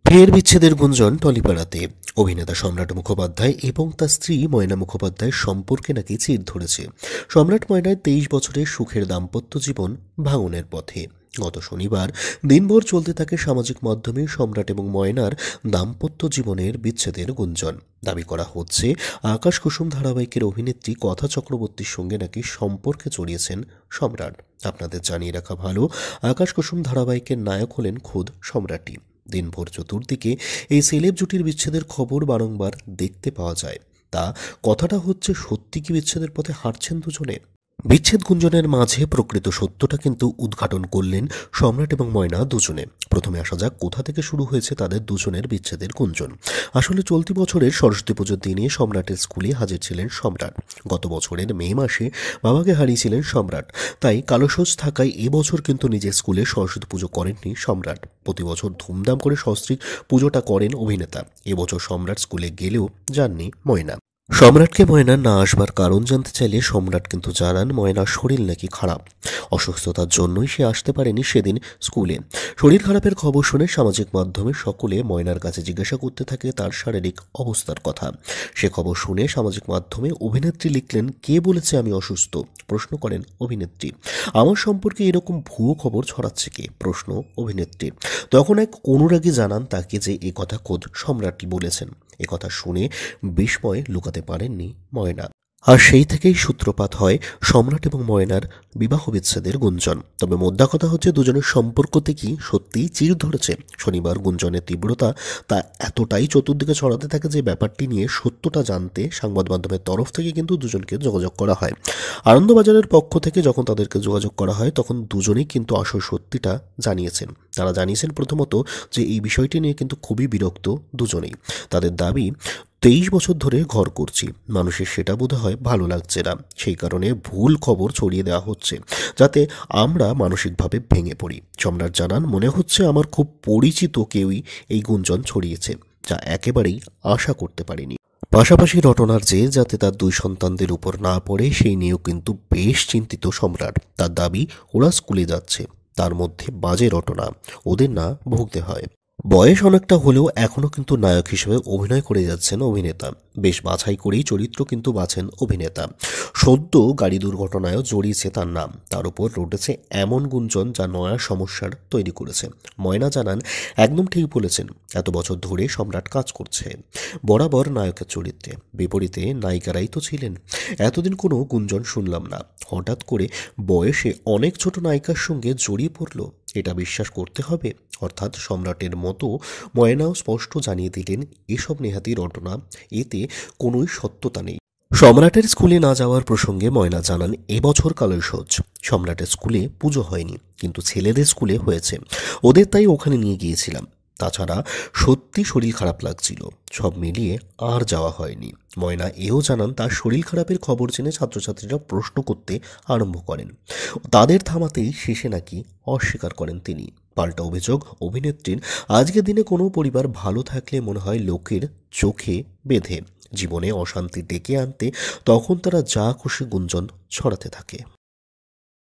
ফের বিচ্ছেদের গুঞ্জন টলিপাড়াতে। অভিনেতা সম্রাট মুখোপাধ্যায় এবং তার স্ত্রী ময়না মুখোপাধ্যায়ের সম্পর্কে নাকি চির ধরেছে। সম্রাট ময়নার 23 বছরের সুখের দাম্পত্য জীবন ভাঙনের পথে। গত শনিবার দিনভর চলতে থাকে সামাজিক মাধ্যমে সম্রাট এবং ময়নার দাম্পত্য জীবনের বিচ্ছেদের গুঞ্জন। দাবি করা হচ্ছে আকাশ কুসুম ধারাবাহিকের অভিনেত্রী কথা চক্রবর্তীর সঙ্গে নাকি সম্পর্কে জড়িয়েছেন সম্রাট। আপনাদের জানিয়ে রাখা ভালো, আকাশ কুসুম ধারাবাহিকের নায়ক হলেন খোদ সম্রাটই। দিনভর চতুর্দিকে এই সেলেব জুটির বিচ্ছেদের খবর বারংবার দেখতে পাওয়া যায়। তা কথাটা হচ্ছে, সত্যি কি বিচ্ছেদের পথে হাঁটছেন দুজনে? বিচ্ছেদ গুঞ্জনের মাঝে প্রকৃত সত্যটা কিন্তু উদ্ঘাটন করলেন সম্রাট এবং ময়না দুজনে। প্রথমে আসা যাক কোথা থেকে শুরু হয়েছে তাদের দুজনের বিচ্ছেদের গুঞ্জন। আসলে চলতি বছরের সরস্বতী পুজোর দিনে সম্রাটের স্কুলে হাজির ছিলেন সম্রাট। গত বছরের মে মাসে বাবাকে হারিয়েছিলেন সম্রাট, তাই কালসোজ থাকায় এবছর কিন্তু নিজের স্কুলে সরস্বতী পুজো করেননি সম্রাট। প্রতি বছর ধুমধাম করে সরস্বতী পুজোটা করেন অভিনেতা। এবছর সম্রাট স্কুলে গেলেও যাননি ময়না। সম্রাটকে ময়নার না আসবার কারণ জানতে চাইলে সম্রাট কিন্তু জানান, ময়নার শরীর নাকি খারাপ। অসুস্থতার জন্যই সে আসতে পারেনি সেদিন স্কুলে। শরীর খারাপের খবর শুনে সামাজিক মাধ্যমে সকলে ময়নার কাছে জিজ্ঞাসা করতে থাকে তার শারীরিক অবস্থার কথা। সে খবর শুনে সামাজিক মাধ্যমে অভিনেত্রী লিখলেন, কে বলেছে আমি অসুস্থ? প্রশ্ন করেন অভিনেত্রী। আমার সম্পর্কে এরকম ভুয়ো খবর ছড়াচ্ছে কে? প্রশ্ন অভিনেত্রীর। তখন এক অনুরাগী জানান তাকে যে এ কথা খোদ সম্রাটই বলেছেন। একথা শুনে বিস্ময় লুকাতে পারেননি ময়না। আর সেই থেকেই সূত্রপাত হয় সম্রাট এবং ময়নার বিবাহ বিচ্ছেদের গুঞ্জন। তবে মোদ্দা কথা হচ্ছে, দুজনের সম্পর্কতে কি সত্যিই চির ধরেছে? শনিবার গুঞ্জনের তীব্রতা তা এতটাই চতুর্দিকে ছড়াতে থাকে যে ব্যাপারটি নিয়ে সত্যটা জানতে সংবাদ মাধ্যমের তরফ থেকে কিন্তু দুজনকে যোগাযোগ করা হয়। আনন্দবাজারের পক্ষ থেকে যখন তাদেরকে যোগাযোগ করা হয় তখন দুজনেই কিন্তু আসল সত্যিটা জানিয়েছেন। তারা জানিয়েছেন প্রথমত যে এই বিষয়টি নিয়ে কিন্তু খুবই বিরক্ত দুজনেই। তাদের দাবি, 23 বছর ধরে ঘর করছি, মানুষের সেটা বোধহয় ভালো লাগছে না, সেই কারণে ভুল খবর ছড়িয়ে দেওয়া হচ্ছে যাতে আমরা মানসিকভাবে ভেঙে পড়ি। সম্রাট জানান, মনে হচ্ছে আমার খুব পরিচিত কেউই এই গুঞ্জন ছড়িয়েছে, যা একেবারেই আশা করতে পারিনি। পাশাপাশি রটনার জের যাতে তার 2 সন্তানদের উপর না পড়ে সেই নিয়েও কিন্তু বেশ চিন্তিত সম্রাট। তার দাবি, ওরা স্কুলে যাচ্ছে, তার মধ্যে বাজে রটনা, ওদের না ভুগতে হয়। বয়স অনেকটা হলেও এখনও কিন্তু নায়ক হিসেবে অভিনয় করে যাচ্ছেন অভিনেতা। বেশ বাছাই করেই চরিত্র কিন্তু বাছেন অভিনেতা। সদ্য গাড়ি দুর্ঘটনায়ও জড়িয়েছে তার নাম। তার উপর রটেছে এমন গুঞ্জন যা নয়া সমস্যার তৈরি করেছে। ময়না জানান, একদম ঠিক বলেছেন, এত বছর ধরে সম্রাট কাজ করছে বরাবর নায়কের চরিত্রে, বিপরীতে নায়িকারাই তো ছিলেন। এতদিন কোনো গুঞ্জন শুনলাম না, হঠাৎ করে বয়সে অনেক ছোট নায়িকার সঙ্গে জড়িয়ে পড়ল, এটা বিশ্বাস করতে হবে? অর্থাৎ সম্রাটের মতো ময়নাও স্পষ্ট জানিয়ে দিলেন এসব নেহাতি রটনা, এতে কোনোই সত্যতা নেই। সম্রাটের স্কুলে না যাওয়ার প্রসঙ্গে ময়না জানান, এবছর কালসোজ সম্রাটের স্কুলে পুজো হয়নি, কিন্তু ছেলেদের স্কুলে হয়েছে, ওদের তাই ওখানে নিয়ে গিয়েছিলাম। তাছাড়া সত্যি শরীর খারাপ লাগছিল, সব মিলিয়ে আর যাওয়া হয়নি। ময়না এও জানান, তার শরীর খারাপের খবর জেনে ছাত্রছাত্রীরা প্রশ্ন করতে আরম্ভ করেন। তাদের থামাতেই শেষে নাকি অস্বীকার করেন তিনি। পাল্টা অভিযোগ অভিনেত্রীর, আজকের দিনে কোনো পরিবার ভালো থাকলে মনে হয় লোকের চোখে বেঁধে, জীবনে অশান্তি ডেকে আনতে তখন তারা যা খুশি গুঞ্জন ছড়াতে থাকে।